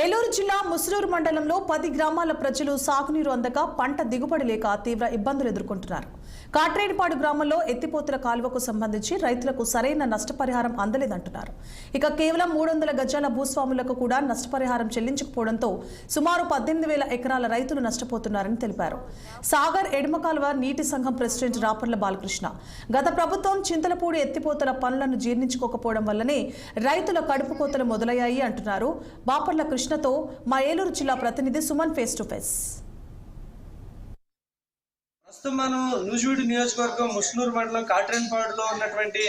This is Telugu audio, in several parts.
ఏలూరు జిల్లా ముసునూరు మండలంలో 10 గ్రామాల ప్రజలు సాగునీరు అందక పంట దిగుబడి లేక తీవ్ర ఇబ్బందులు ఎదుర్కొంటున్నారు. కాట్రేనిపాడు గ్రామంలో ఎత్తిపోతల కాలువకు సంబంధించి రైతులకు సరైన నష్టపరిహారం అందలేదంటున్నారు. ఇక కేవలం 300 గజాల భూస్వాములకు కూడా నష్టపరిహారం చెల్లించకపోవడంతో సుమారు 18,000 ఎకరాల రైతులు నష్టపోతున్నారని తెలిపారు. సాగర్ ఎడమ కాలువ నీటి సంఘం ప్రెసిడెంట్ రాపర్ల బాలకృష్ణ గత ప్రభుత్వం చింతలపూడి ఎత్తిపోతల పనులను జీర్ణించుకోకపోవడం వల్లనే రైతుల కడుపు కోతలు మొదలయ్యాయి అంటున్నారు. బాపర్ల కృష్ణతో మా ఏలూరు జిల్లా ప్రతినిధి సుమన్ ఫేస్ టు ఫేస్. ప్రస్తుతం మనం నూజివీడు నియోజకవర్గం ముసునూరు మండలం కాట్రేనిపాడులో ఉన్నటువంటి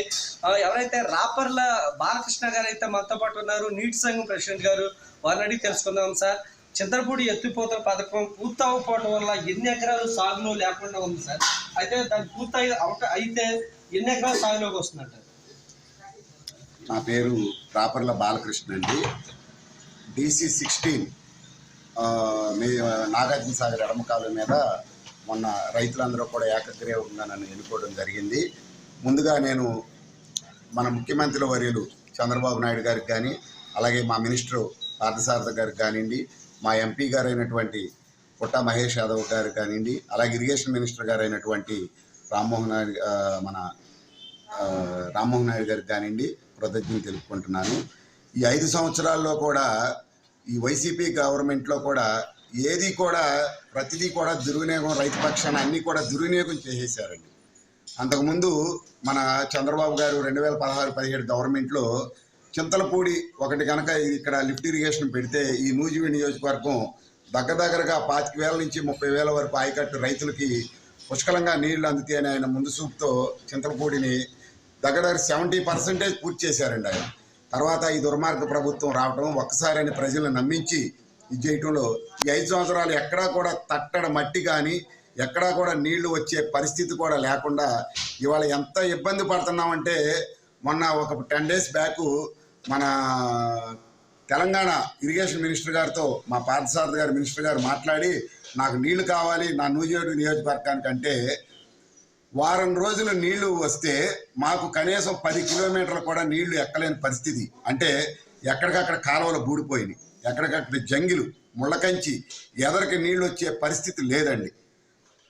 ఎవరైతే రాపర్ల బాలకృష్ణ గారు అయితే మనతో పాటు ఉన్నారు, నీటి సంఘం ప్రెసిడెంట్ గారు, వారిని అడిగి తెలుసుకుందాం. సార్, చింతలపూడి ఎత్తిపోతల పథకం పూర్తవకపోవడం వల్ల ఎన్ని ఎకరాలు సాగులో లేకుండా ఉంది సార్? అయితే దాన్ని పూర్తి అయితే ఎన్ని ఎకరాలు సాగులోకి వస్తుందంట? నా పేరు రాపర్ల బాలకృష్ణ అండి. DC-16 నాగార్జున సాగర్ ఎడమకాలు మీద మొన్న రైతులందరూ కూడా ఏకగ్రీవంగా నన్ను ఎన్నుకోవడం జరిగింది. ముందుగా నేను మన ముఖ్యమంత్రి వర్యులు చంద్రబాబు నాయుడు గారికి కానీ, అలాగే మా మినిస్టరు పార్థసారథి గారికి కానివ్వండి, మా ఎంపీ గారు అయినటువంటి పుట్ట మహేష్ యాదవ్ గారికి కానివ్వండి, అలాగే ఇరిగేషన్ మినిస్టర్ గారు అయినటువంటి రామ్మోహన్ నాయుడు గారికి కానివ్వండి కృతజ్ఞతలు తెలుపుకుంటున్నాను. ఈ 5 సంవత్సరాల్లో కూడా ఈ వైసీపీ గవర్నమెంట్లో కూడా ఏది కూడా ప్రతిదీ కూడా దుర్వినియోగం, రైతు పక్షాన అన్నీ కూడా దుర్వినియోగం చేసేసారండి. అంతకుముందు మన చంద్రబాబు గారు 2016-17 గవర్నమెంట్లో చింతలపూడి ఒకటి కనుక ఇక్కడ లిఫ్ట్ ఇరిగేషన్ పెడితే ఈ నూజివీడు నియోజకవర్గం దగ్గరగా 25,000 నుంచి 30,000 వరకు ఆయకట్టు రైతులకి పుష్కలంగా నీళ్లు అందుతాయని ఆయన ముందు చూపుతో చింతలపూడిని దగ్గర 70% పూర్తి చేశారండి ఆయన. తర్వాత ఈ దుర్మార్గ ప్రభుత్వం రావడం, ఒక్కసారి ప్రజలను నమ్మించి ఇది చేయటంలో ఈ 5 సంవత్సరాలు ఎక్కడా కూడా తట్టడ మట్టి కానీ ఎక్కడా కూడా నీళ్లు వచ్చే పరిస్థితి కూడా లేకుండా ఇవాళ ఎంత ఇబ్బంది పడుతున్నామంటే, మొన్న ఒక 10 days బ్యాక్ మన తెలంగాణ ఇరిగేషన్ మినిస్టర్ గారితో మా పార్థసారథి గారు మినిస్టర్ గారు మాట్లాడి నాకు నీళ్లు కావాలి నా నూజివీడు నియోజకవర్గానికంటే, వారం రోజులు నీళ్లు వస్తే మాకు కనీసం 10 కిలోమీటర్లు కూడా నీళ్లు ఎక్కలేని పరిస్థితి. అంటే ఎక్కడికక్కడ కాలువలు బూడిపోయినాయి, ఎక్కడికక్కడ జంగిలు ముళ్ళకంచి ఎదరికి నీళ్లు వచ్చే పరిస్థితి లేదండి.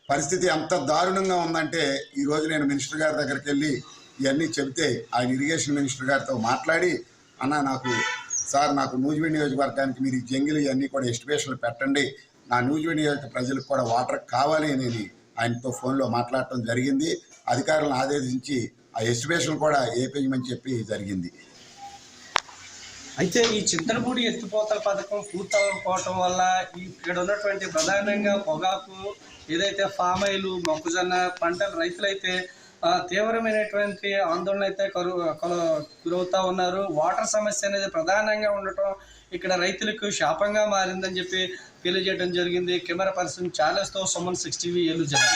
పరిస్థితి ఎంత దారుణంగా ఉందంటే ఈరోజు నేను మినిస్టర్ గారి దగ్గరికి వెళ్ళి ఇవన్నీ చెబితే ఆయన ఇరిగేషన్ మినిస్టర్ గారితో మాట్లాడి, అన్న నాకు నూజివీడు నియోజకవర్గానికి మీరు ఈ జంగిలు ఇవన్నీ కూడా ఎస్టిమేషన్లు పెట్టండి, నా నూజివీడు నియోజక ప్రజలకు కూడా వాటర్ కావాలి అని ఆయనతో ఫోన్లో మాట్లాడటం జరిగింది. అధికారులను ఆదేశించి ఆ ఎస్టిమేషన్ కూడా వేయించమని చెప్పి జరిగింది. అయితే ఈ చింతలపూడి ఎత్తిపోతల పథకం పూర్తవకపోవటం వల్ల ఇక్కడ ఉన్నటువంటి ప్రధానంగా పొగాకు, ఏదైతే ఫామ్ ఆయిల్, మొక్కజొన్న పంటల రైతులైతే తీవ్రమైనటువంటి ఆందోళన అయితే గురవుతా ఉన్నారు. వాటర్ సమస్య అనేది ప్రధానంగా ఉండటం ఇక్కడ రైతులకు శాపంగా మారిందని చెప్పి తెలియజేయడం జరిగింది. కెమెరా పర్సన్ చార్లెస్తో సుమన్ 6TV ఏలూరు జిల్లా.